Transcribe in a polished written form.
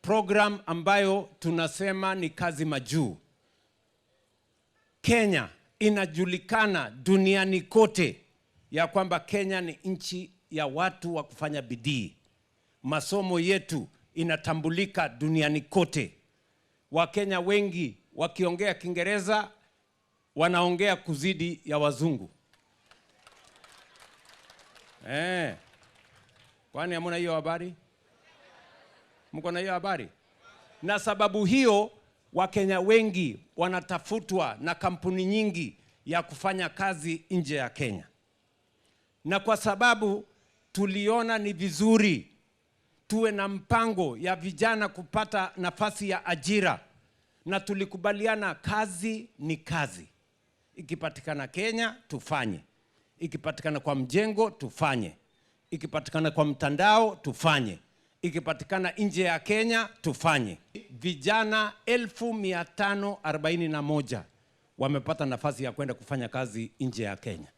program ambayo tunasema ni kazi majuu. Kenya inajulikana duniani kote ya kwamba Kenya ni nchi ya watu wa kufanya bidii. Masomo yetu inatambulika duniani kote. Wakenya wengi wakiongea Kiingereza wanaongea kuzidi ya wazungu. Kwani hamna hiyo habari? Mko na hiyo habari? Na sababu hiyo Wakenya wengi wanatafutwa na kampuni nyingi ya kufanya kazi nje ya Kenya. Na kwa sababu tuliona ni vizuri tuwe na mpango ya vijana kupata nafasi ya ajira, na tulikubaliana kazi ni kazi. Ikipatikana Kenya tufanye, ikipatikana kwa mjengo tufanye, ikipatikana kwa mtandao tufanye, ikipatikana nje ya Kenya tufanye. Vijana 1541 wamepata nafasi ya kwenda kufanya kazi nje ya Kenya.